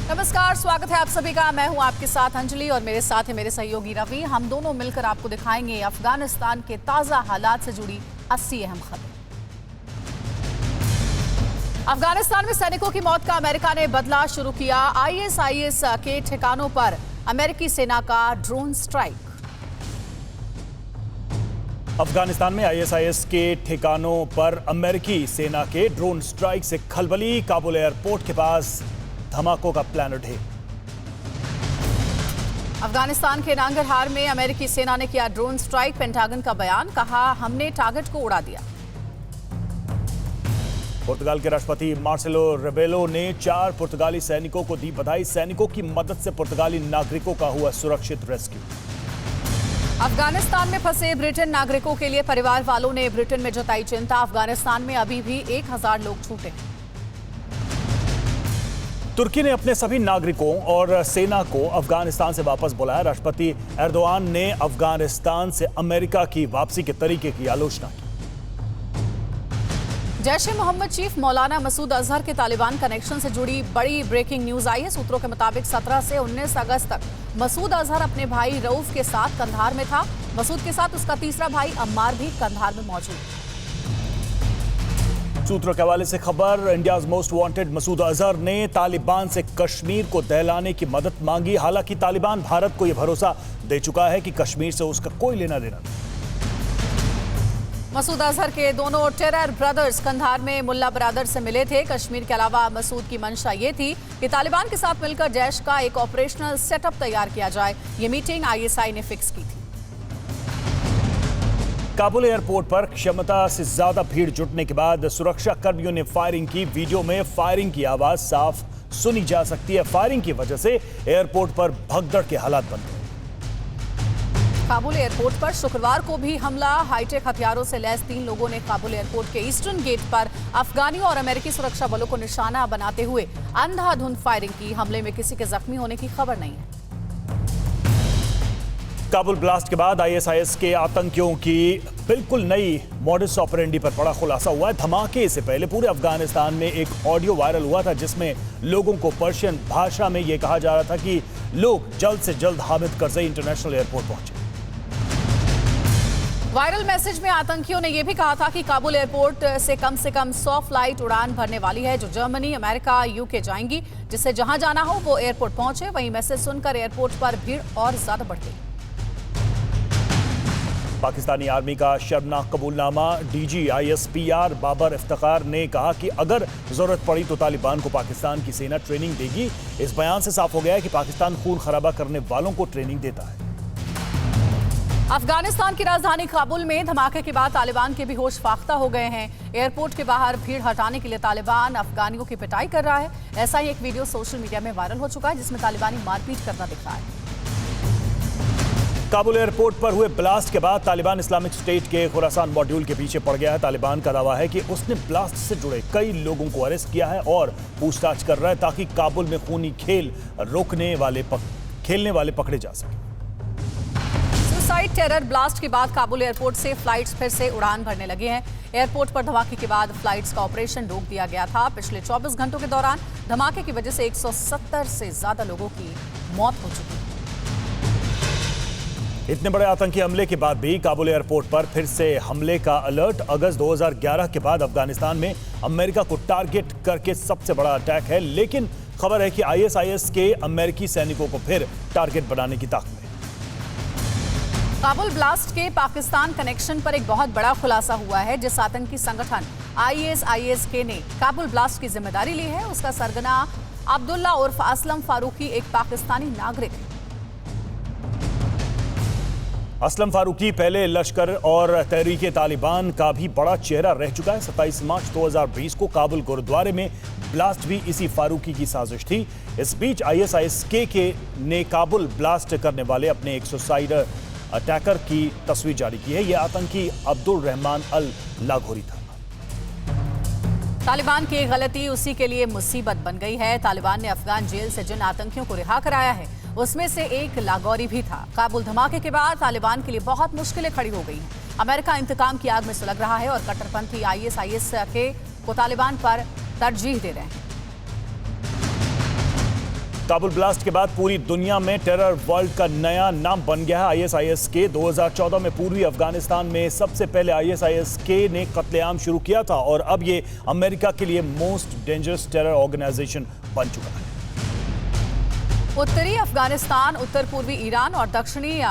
नमस्कार, स्वागत है आप सभी का। मैं हूं आपके साथ अंजलि और मेरे साथ है मेरे सहयोगी रवि। हम दोनों मिलकर आपको दिखाएंगे अफगानिस्तान के ताजा हालात से जुड़ी 80 अहम खबरें। अफगानिस्तान में सैनिकों की मौत का अमेरिका ने बदला शुरू किया। आईएसआईएस के ठिकानों पर अमेरिकी सेना का ड्रोन स्ट्राइक। अफगानिस्तान में आईएसआईएस के ठिकानों पर अमेरिकी सेना के ड्रोन स्ट्राइक से खलबली। काबुल एयरपोर्ट के पास धमाकों का प्लान ढेर। अफगानिस्तान के नांगरहार में अमेरिकी सेना ने किया ड्रोन स्ट्राइक। पेंटागन का बयान, कहा हमने टारगेट को उड़ा दिया। पुर्तगाल के राष्ट्रपति मार्सेलो रेबेलो ने 4 पुर्तगाली सैनिकों को दी बधाई। सैनिकों की मदद से पुर्तगाली नागरिकों का हुआ सुरक्षित रेस्क्यू। अफगानिस्तान में फंसे ब्रिटेन नागरिकों के लिए परिवार वालों ने ब्रिटेन में जताई चिंता। अफगानिस्तान में अभी भी 1000 लोग छूटे हैं। तुर्की ने अपने सभी नागरिकों और सेना को अफगानिस्तान से वापस बुलाया। राष्ट्रपति एर्दोआन ने अफगानिस्तान से अमेरिका की वापसी के तरीके की आलोचना की। जैश-ए-मोहम्मद चीफ मौलाना मसूद अजहर के तालिबान कनेक्शन से जुड़ी बड़ी ब्रेकिंग न्यूज आई है। सूत्रों के मुताबिक 17 से 19 अगस्त तक मसूद अजहर अपने भाई रऊफ के साथ कंधार में था। मसूद के साथ उसका तीसरा भाई अम्मार भी कंधार में मौजूद। सूत्रों के हवाले से खबर, India's most wanted Masood Azhar ने तालिबान से कश्मीर को दहलाने की मदद मांगी। हालांकि तालिबान भारत को यह भरोसा दे चुका है कि कश्मीर से उसका कोई लेना देना नहीं। मसूद अजहर के दोनों टेरर ब्रदर्स कंधार में मुल्ला बरादर से मिले थे। कश्मीर के अलावा मसूद की मंशा ये थी कि तालिबान के साथ मिलकर जैश का एक ऑपरेशनल सेटअप तैयार किया जाए। ये मीटिंग आईएसआई ने फिक्स की थी। काबुल एयरपोर्ट पर क्षमता से ज्यादा भीड़ जुटने के बाद सुरक्षा कर्मियों ने फायरिंग की। वीडियो में फायरिंग की आवाज साफ सुनी जा सकती है। फायरिंग की वजह से एयरपोर्ट पर भगदड़ के हालात बन गए। काबुल एयरपोर्ट पर शुक्रवार को भी हमला। हाईटेक हथियारों से लैस 3 लोगों ने काबुल एयरपोर्ट के ईस्टर्न गेट पर अफगानियों और अमेरिकी सुरक्षा बलों को निशाना बनाते हुए अंधाधुंध फायरिंग की। हमले में किसी के जख्मी होने की खबर नहीं है। काबुल ब्लास्ट के बाद आईएसआईएस के आतंकियों की बिल्कुल नई मॉडस ऑपरेंडी पर बड़ा खुलासा हुआ है। धमाके से पहले पूरे अफगानिस्तान में एक ऑडियो वायरल हुआ था जिसमें लोगों को पर्शियन भाषा में यह कहा जा रहा था कि लोग जल्द से जल्द हामिद करज़ई इंटरनेशनल एयरपोर्ट पहुंचे। वायरल मैसेज में आतंकियों ने यह भी कहा था कि काबुल एयरपोर्ट से कम 100 फ्लाइट उड़ान भरने वाली है जो जर्मनी, अमेरिका, यूके जाएंगी, जिससे जहां जाना हो वो एयरपोर्ट पहुंचे। वहीं मैसेज सुनकर एयरपोर्ट पर भीड़ और ज्यादा बढ़ गई। पाकिस्तानी आर्मी का शर्मनाक कबूलनामा। डीजी आईएसपीआर बाबर इफ्तिखार ने कहा कि अगर जरूरत पड़ी तो तालिबान को पाकिस्तान की सेना ट्रेनिंग देगी। इस बयान से साफ हो गया है कि पाकिस्तान खून खराबा करने वालों को ट्रेनिंग देता है। अफगानिस्तान की राजधानी काबुल में धमाके के बाद तालिबान के भी होश फाख्ता हो गए हैं। एयरपोर्ट के बाहर भीड़ हटाने के लिए तालिबान अफगानियों की पिटाई कर रहा है। ऐसा ही एक वीडियो सोशल मीडिया में वायरल हो चुका है जिसमें तालिबानी मारपीट करना दिख रहा है। काबुल एयरपोर्ट पर हुए ब्लास्ट के बाद तालिबान इस्लामिक स्टेट के खुरासान मॉड्यूल के पीछे पड़ गया है। तालिबान का दावा है कि उसने ब्लास्ट से जुड़े कई लोगों को अरेस्ट किया है और पूछताछ कर रहा है ताकि काबुल में खूनी खेल खेलने वाले पकड़े जा सके। सुसाइड टेरर ब्लास्ट के बाद काबुल एयरपोर्ट से फ्लाइट्स फिर से उड़ान भरने लगे हैं। एयरपोर्ट पर धमाके के बाद फ्लाइट्स का ऑपरेशन रोक दिया गया था। पिछले 24 घंटों के दौरान धमाके की वजह से 170 से ज्यादा लोगों की मौत हो चुकी है। इतने बड़े आतंकी हमले के बाद भी काबुल एयरपोर्ट पर फिर से हमले का अलर्ट। अगस्त 2011 के बाद अफगानिस्तान में अमेरिका को टारगेट करके सबसे बड़ा अटैक है, लेकिन खबर है कि आईएसआईएस के अमेरिकी सैनिकों को फिर टारगेट बनाने की ताकत है। काबुल ब्लास्ट के पाकिस्तान कनेक्शन पर एक बहुत बड़ा खुलासा हुआ है। जिस आतंकी संगठन आईएसआईएस के ने काबुल ब्लास्ट की जिम्मेदारी ली है उसका सरगना अब्दुल्ला उर्फ असलम फारूकी एक पाकिस्तानी नागरिक है। असलम फारूकी पहले लश्कर और तहरीके तालिबान का भी बड़ा चेहरा रह चुका है। 27 मार्च 2020 को काबुल गुरुद्वारे में ब्लास्ट भी इसी फारूकी की साजिश थी। इस बीच आईएसआईएस के ने काबुल ब्लास्ट करने वाले अपने एक सुसाइड अटैकर की तस्वीर जारी की है। यह आतंकी अब्दुल रहमान अल लागोरी था। तालिबान की गलती उसी के लिए मुसीबत बन गई है। तालिबान ने अफगान जेल से जिन आतंकियों को रिहा कराया है उसमें से एक लागौरी भी था। काबुल धमाके के बाद तालिबान के लिए बहुत मुश्किलें खड़ी हो गई हैं। अमेरिका इंतकाम की आग में सुलग रहा है और कट्टरपंथी आईएसआईएस को तालिबान पर तरजीह दे रहे हैं। काबुल ब्लास्ट के बाद पूरी दुनिया में टेरर वर्ल्ड का नया नाम बन गया है आईएसआईएस के। 2014 में पूर्वी अफगानिस्तान में सबसे पहले आईएसआईएस के ने कत्लेआम शुरू किया था और अब ये अमेरिका के लिए मोस्ट डेंजरस टेरर ऑर्गेनाइजेशन बन चुका है। उत्तरी अफगानिस्तान, उत्तर पूर्वी ईरान और दक्षिणी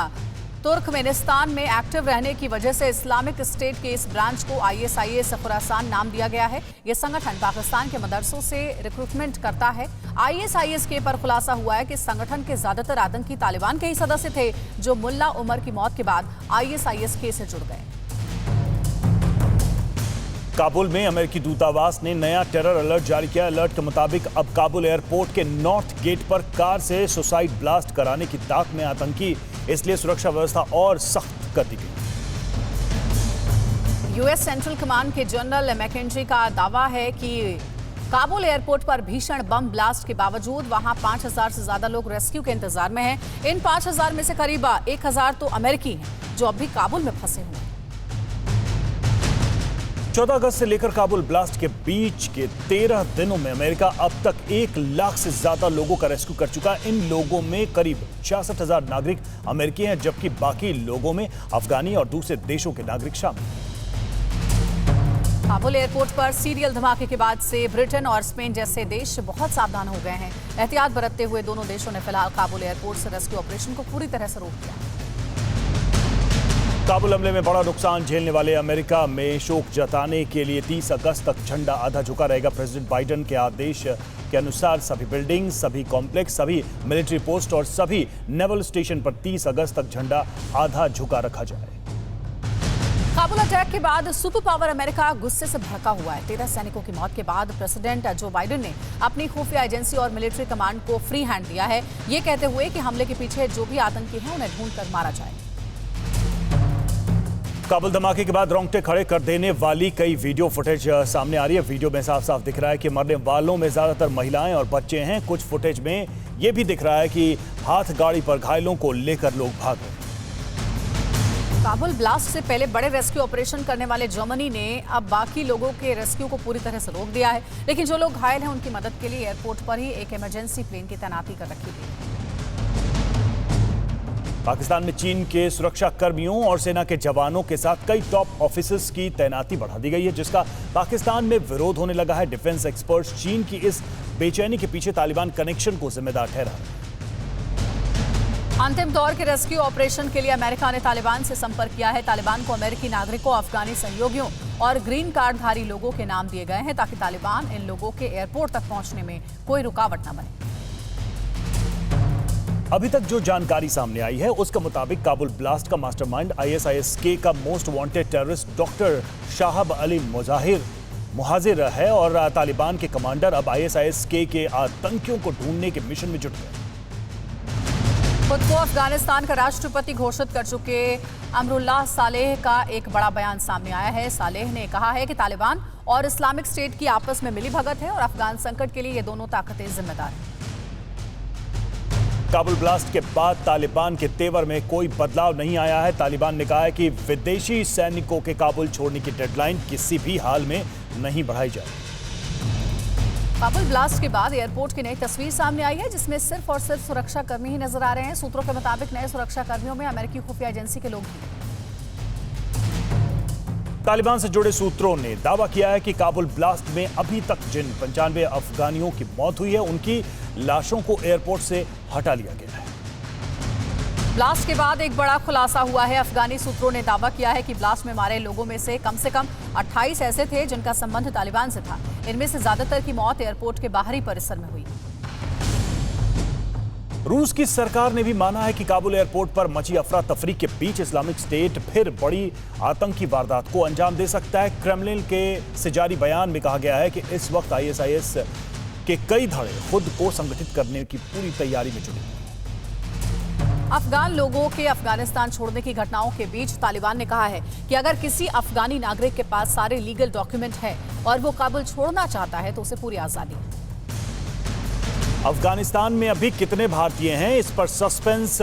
तुर्कमेनिस्तान में एक्टिव रहने की वजह से इस्लामिक स्टेट के इस ब्रांच को आईएसआईएस खुरासान नाम दिया गया है। यह संगठन पाकिस्तान के मदरसों से रिक्रूटमेंट करता है। आईएसआईएस के पर खुलासा हुआ है कि संगठन के ज्यादातर आतंकी तालिबान के ही सदस्य थे, जो मुल्ला उमर की मौत के बाद आईएसआईएस के से जुड़ गए। काबुल में अमेरिकी दूतावास ने नया टेरर अलर्ट जारी किया। अलर्ट के मुताबिक अब काबुल एयरपोर्ट के नॉर्थ गेट पर कार से सुसाइड ब्लास्ट कराने की ताक में आतंकी, इसलिए सुरक्षा व्यवस्था और सख्त कर दी गई। यूएस सेंट्रल कमांड के जनरल मैकेंजी का दावा है कि काबुल एयरपोर्ट पर भीषण बम ब्लास्ट के बावजूद वहां 5000 से ज्यादा लोग रेस्क्यू के इंतजार में हैं। इन 5000 में से करीब 1000 तो अमेरिकी हैं, जो अब भी काबुल में फंसे हुए हैं। 14 अगस्त से लेकर काबुल ब्लास्ट के बीच के 13 दिनों में अमेरिका अब तक 1 लाख से ज्यादा लोगों का रेस्क्यू कर चुका है। इन लोगों में करीब 66,000 नागरिक अमेरिकी हैं, जबकि बाकी लोगों में अफगानी और दूसरे देशों के नागरिक शामिल हैं। काबुल एयरपोर्ट पर सीरियल धमाके के बाद से ब्रिटेन और स्पेन जैसे देश बहुत सावधान हो गए हैं। एहतियात बरतते हुए दोनों देशों ने फिलहाल काबुल एयरपोर्ट से रेस्क्यू ऑपरेशन को पूरी तरह से रोक दिया। काबुल हमले में बड़ा नुकसान झेलने वाले अमेरिका में शोक जताने के लिए 30 अगस्त तक झंडा आधा झुका रहेगा। प्रेसिडेंट बाइडेन के आदेश के अनुसार सभी बिल्डिंग, सभी कॉम्प्लेक्स, सभी मिलिट्री पोस्ट और सभी नेवल स्टेशन पर 30 अगस्त तक झंडा आधा झुका रखा जाए। काबुल अटैक के बाद सुपर पावर अमेरिका गुस्से से भड़का हुआ है। 13 सैनिकों की मौत के बाद प्रेसिडेंट जो बाइडेन ने अपनी खुफिया एजेंसी और मिलिट्री कमांड को फ्री हैंड दिया है, ये कहते हुए कि हमले के पीछे जो भी आतंकी हैं उन्हें ढूंढकर मारा जाए। काबुल धमाके के बाद रोंगटे खड़े कर देने वाली कई वीडियो फुटेज सामने आ रही है। वीडियो में साफ साफ दिख रहा है कि मरने वालों में ज्यादातर महिलाएं और बच्चे हैं। कुछ फुटेज में यह भी दिख रहा है कि हाथ गाड़ी पर घायलों को लेकर लोग भाग गए। काबुल ब्लास्ट से पहले बड़े रेस्क्यू ऑपरेशन करने वाले जर्मनी ने अब बाकी लोगों के रेस्क्यू को पूरी तरह से रोक दिया है, लेकिन जो लोग घायल हैं उनकी मदद के लिए एयरपोर्ट पर ही एक इमरजेंसी प्लेन की तैनाती कर रखी गई है। पाकिस्तान में चीन के सुरक्षा कर्मियों और सेना के जवानों के साथ कई टॉप ऑफिसर्स की तैनाती बढ़ा दी गई है, जिसका पाकिस्तान में विरोध होने लगा है। डिफेंस एक्सपर्ट्स चीन की इस बेचैनी के पीछे तालिबान कनेक्शन को जिम्मेदार ठहरा है। अंतिम दौर के रेस्क्यू ऑपरेशन के लिए अमेरिका ने तालिबान से संपर्क किया है। तालिबान को अमेरिकी नागरिकों, अफगानी सहयोगियों और ग्रीन कार्डधारी लोगों के नाम दिए गए हैं, ताकि तालिबान इन लोगों के एयरपोर्ट तक पहुंचने में कोई रुकावट न बने। अभी तक जो जानकारी सामने आई है उसके मुताबिक काबुल ब्लास्ट का मास्टरमाइंड आईएसआईएस का most wanted terrorist doctor Shahab Ali Muhajir है और तालिबान के कमांडर अब आईएसआईएस के आतंकियों को ढूंढने के मिशन में जुट गए। खुद को अफगानिस्तान का राष्ट्रपति घोषित कर चुके अमरुल्लाह सालेह का एक बड़ा बयान सामने आया है। सालेह ने कहा है कि तालिबान और इस्लामिक स्टेट की आपस में मिलीभगत है और अफगान संकट के लिए ये दोनों ताकतें जिम्मेदार हैं। काबुल ब्लास्ट के बाद तालिबान के तेवर में कोई बदलाव नहीं आया है। तालिबान ने कहा है कि विदेशी सैनिकों के काबुल छोड़ने की डेडलाइन किसी भी हाल में नहीं बढ़ाई जाए। काबुल ब्लास्ट के बाद एयरपोर्ट की नई तस्वीर सामने आई है, जिसमें सिर्फ और सिर्फ सुरक्षा कर्मी ही नजर आ रहे हैं। सूत्रों के मुताबिक नए सुरक्षा कर्मियों में अमेरिकी खुफिया एजेंसी के लोग हैं। तालिबान से जुड़े सूत्रों ने दावा किया है कि काबुल ब्लास्ट में अभी तक जिन 95 अफगानियों की मौत हुई है, उनकी लाशों को एयरपोर्ट से हटा लिया गया है। ब्लास्ट के बाद एक बड़ा खुलासा हुआ है। अफगानी सूत्रों ने दावा किया है कि ब्लास्ट में मारे लोगों में से कम 28 ऐसे थे जिनका संबंध तालिबान से था। इनमें से ज्यादातर की मौत एयरपोर्ट के बाहरी परिसर में हुई। रूस की सरकार ने भी माना है कि काबुल एयरपोर्ट पर मची अफरा तफरी के बीच इस्लामिक स्टेट फिर बड़ी आतंकी वारदात को अंजाम दे सकता है। क्रेमलिन के से जारी बयान में कहा गया है कि इस वक्त आईएसआईएस के कई धड़े खुद को संगठित करने की पूरी तैयारी में जुटे हैं। अफगान लोगों के अफगानिस्तान छोड़ने की घटनाओं के बीच तालिबान ने कहा है कि अगर किसी अफगानी नागरिक के पास सारे लीगल डॉक्यूमेंट है और वो काबुल छोड़ना चाहता है तो उसे पूरी आजादी है। अफगानिस्तान में अभी कितने भारतीय हैं, इस पर सस्पेंस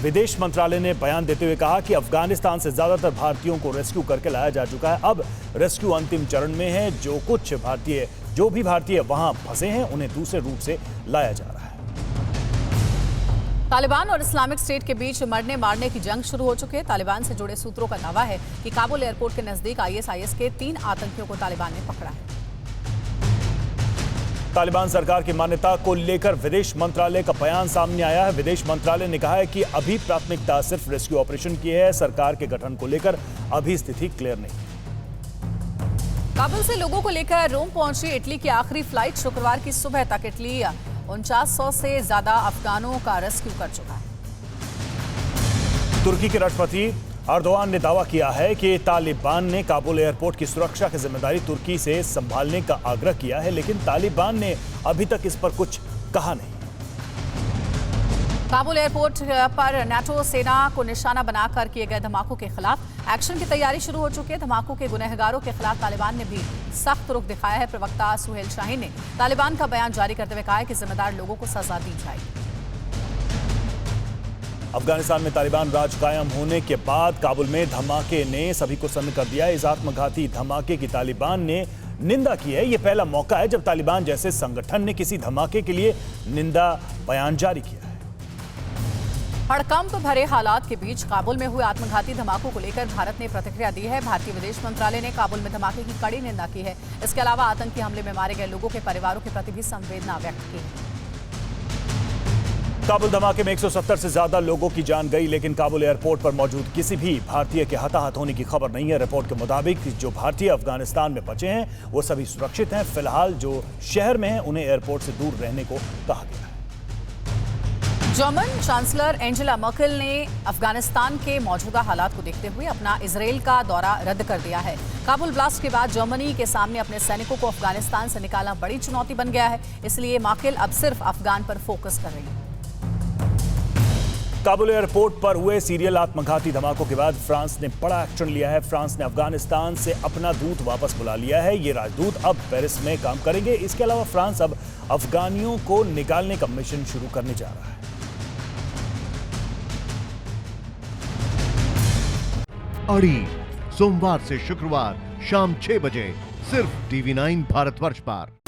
विदेश मंत्रालय ने बयान देते हुए कहा कि अफगानिस्तान से ज्यादातर भारतीयों को रेस्क्यू करके लाया जा चुका है। अब रेस्क्यू अंतिम चरण में है। जो भी भारतीय वहां फंसे हैं उन्हें दूसरे रूट से लाया जा रहा है। तालिबान और इस्लामिक स्टेट के बीच मरने मारने की जंग शुरू हो चुकी है। तालिबान से जुड़े सूत्रों का दावा है कि काबुल एयरपोर्ट के नजदीक आईएसआईएस के 3 आतंकियों को तालिबान ने पकड़ा है। तालिबान सरकार की मान्यता को लेकर विदेश मंत्रालय का बयान सामने आया है। विदेश मंत्रालय ने कहा है कि अभी प्राथमिकता सिर्फ रेस्क्यू ऑपरेशन की है। सरकार के गठन को लेकर अभी स्थिति क्लियर नहीं। काबुल से लोगों को लेकर रोम पहुंची इटली की आखिरी फ्लाइट शुक्रवार की सुबह तक इटली 4900 से ज्यादा अफगानों का रेस्क्यू कर चुका है। तुर्की के राष्ट्रपति अर्दोआन ने दावा किया है कि तालिबान ने काबुल एयरपोर्ट की सुरक्षा की जिम्मेदारी तुर्की से संभालने का आग्रह किया है, लेकिन तालिबान ने अभी तक इस पर कुछ कहा नहीं। काबुल एयरपोर्ट पर नाटो सेना को निशाना बनाकर किए गए धमाकों के खिलाफ एक्शन की तैयारी शुरू हो चुकी है। धमाकों के गुनहगारों के खिलाफ तालिबान ने भी सख्त रुख दिखाया है। प्रवक्ता सुहेल शाहीन ने तालिबान का बयान जारी करते हुए कहा है कि जिम्मेदार लोगों को सजा दी जाएगी। अफगानिस्तान में तालिबान राज कायम होने के बाद काबुल में धमाके ने सभी को सन्न कर दिया है। इस आत्मघाती धमाके की तालिबान ने निंदा की है। यह पहला मौका है जब तालिबान जैसे संगठन ने किसी धमाके के लिए निंदा बयान जारी किया है। हड़कंप भरे हालात के बीच काबुल में हुए आत्मघाती धमाकों को लेकर भारत ने प्रतिक्रिया दी है। भारतीय विदेश मंत्रालय ने काबुल में धमाके की कड़ी निंदा की है। इसके अलावा आतंकी हमले में मारे गए लोगों के परिवारों के प्रति भी संवेदना व्यक्त की है। काबुल धमाके में 170 से ज्यादा लोगों की जान गई, लेकिन काबुल एयरपोर्ट पर मौजूद किसी भी भारतीय के हताहत होने की खबर नहीं है। रिपोर्ट के मुताबिक जो भारतीय अफगानिस्तान में बचे हैं वो सभी सुरक्षित हैं। फिलहाल जो शहर में हैं उन्हें एयरपोर्ट से दूर रहने को कहा गया है। जर्मन चांसलर एंजेला मर्केल ने अफगानिस्तान के मौजूदा हालात को देखते हुए अपना इजरायल का दौरा रद्द कर दिया है। काबुल ब्लास्ट के बाद जर्मनी के सामने अपने सैनिकों को अफगानिस्तान से निकालना बड़ी चुनौती बन गया है, इसलिए मर्केल अब सिर्फ अफगान पर फोकस कर रही है। काबुल एयरपोर्ट पर हुए सीरियल आत्मघाती धमाकों के बाद फ्रांस ने बड़ा एक्शन लिया है। फ्रांस ने अफगानिस्तान से अपना दूत वापस बुला लिया है। ये राजदूत अब पेरिस में काम करेंगे। इसके अलावा फ्रांस अब अफगानियों को निकालने का मिशन शुरू करने जा रहा है। अड़ी सोमवार से शुक्रवार शाम 6 बजे सिर्फ TV9 भारतवर्ष पर।